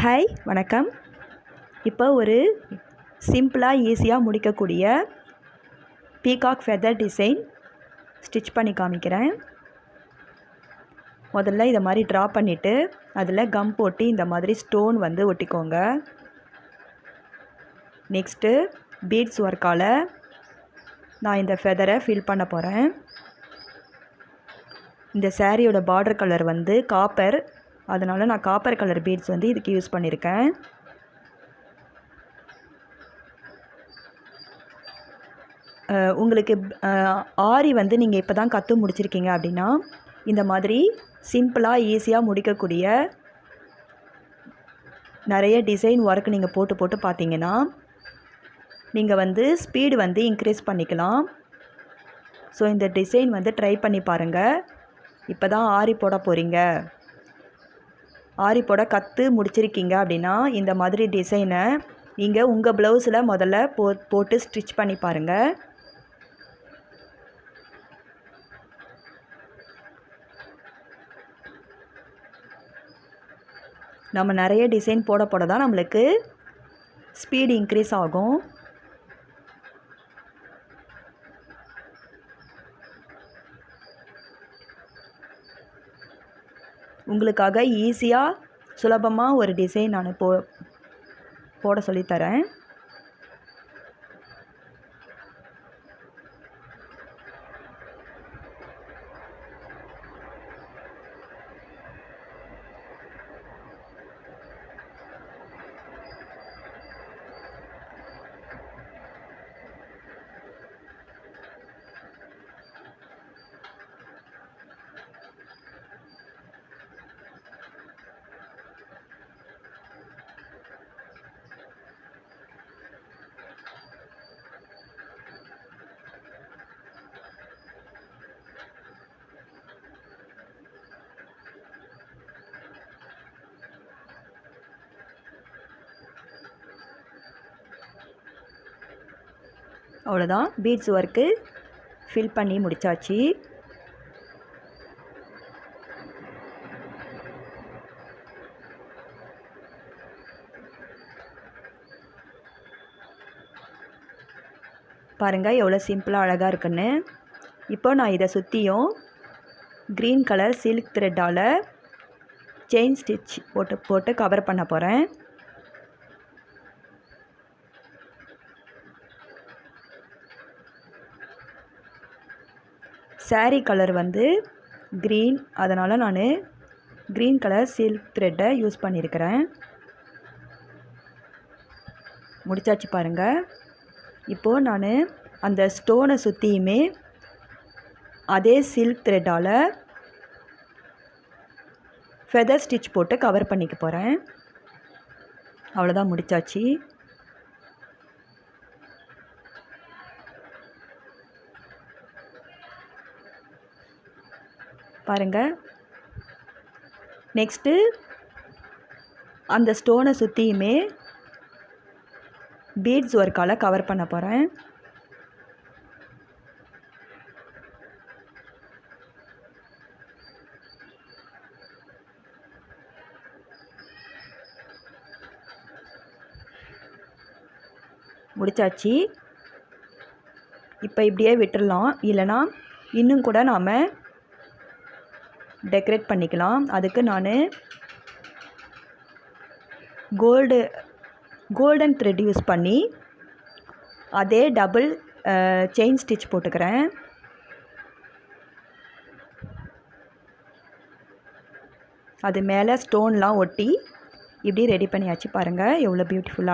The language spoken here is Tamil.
ஹாய் வணக்கம். இப்போ ஒரு சிம்பிளாக ஈஸியாக முடிக்கக்கூடிய பீகாக் ஃபெதர் டிசைன் ஸ்டிச் பண்ணி காமிக்கிறேன். முதல்ல இதை மாதிரி ட்ரா பண்ணிவிட்டு அதில் கம் போட்டு இந்த மாதிரி ஸ்டோன் வந்து ஒட்டிக்கோங்க. நெக்ஸ்ட்டு பீட்ஸ் ஒர்க்கால் நான் இந்த ஃபெதரை ஃபில் பண்ண போகிறேன். இந்த சாரியோட பார்டர் கலர் வந்து காப்பர், அதனால் நான் காப்பர் கலர் பீட்ஸ் வந்து இதுக்கு யூஸ் பண்ணியிருக்கேன். உங்களுக்கு ஆரி வந்து நீங்கள் இப்போ தான் கற்று முடிச்சிருக்கீங்க அப்படின்னா இந்த மாதிரி சிம்பிளாக ஈஸியாக முடிக்கக்கூடிய நிறைய டிசைன் ஒர்க் நீங்கள் போட்டு பார்த்தீங்கன்னா நீங்கள் வந்து ஸ்பீடு வந்து இன்க்ரீஸ் பண்ணிக்கலாம். ஸோ இந்த டிசைன் வந்து ட்ரை பண்ணி பாருங்கள். இப்போ தான் ஆரி போட போகிறீங்க, ஆரி போட கற்று முடிச்சிருக்கீங்க அப்படின்னா இந்த மாதிரி டிசைனை நீங்கள் உங்கள் ப்ளவுஸில் முதல்ல போட்டு ஸ்டிச் பண்ணி பாருங்கள். நம்ம நிறைய டிசைன் போட தான் நம்மளுக்கு ஸ்பீடு இன்க்ரீஸ் ஆகும். உங்களுக்காக ஈஸியாக சுலபமாக ஒரு டிசைன் நான் போட சொல்லித்தரேன். அவ்வளோதான், பீட்ஸ் ஒர்க்கு ஃபில் பண்ணி முடித்தாச்சு. பாருங்கள் எவ்வளோ சிம்பிளாக அழகாக இருக்குன்னு. இப்போ நான் இதை சுற்றியும் க்ரீன் கலர் சில்க் த்ரெட்டால் செயின் ஸ்டிச் போட்டு கவர் பண்ண போகிறேன். சாரீ கலர் வந்து க்ரீன், அதனால் நான் க்ரீன் கலர் சில்க் த்ரெட்டை யூஸ் பண்ணியிருக்கிறேன். முடிச்சாச்சு பாருங்கள். இப்போது நான் அந்த ஸ்டோனை சுற்றியுமே அதே சில்க் த்ரெட்டால் ஃபெதர் ஸ்டிச் போட்டு கவர் பண்ணிக்க போகிறேன். அவ்வளோதான், முடிச்சாச்சு. பாருங்கள், நெக்ஸ்ட்டு அந்த ஸ்டோனை சுற்றியுமே பீட்ஸ் ஒர்க்கால் கவர் பண்ண போகிறேன். முடிச்சாச்சு. இப்போ இப்படியே விட்டுடலாம், இல்லைனா இன்னும் கூட நாம் டெக்கரேட் பண்ணிக்கலாம். அதுக்கு நான் கோல்டன் த்ரெட் யூஸ் பண்ணி அதே டபுள் செயின் ஸ்டிச் போட்டுக்கிறேன். அது மேலே ஸ்டோன்லாம் ஒட்டி இப்படி ரெடி பண்ணியாச்சு. பாருங்கள் எவ்வளோ பியூட்டிஃபுல்லாக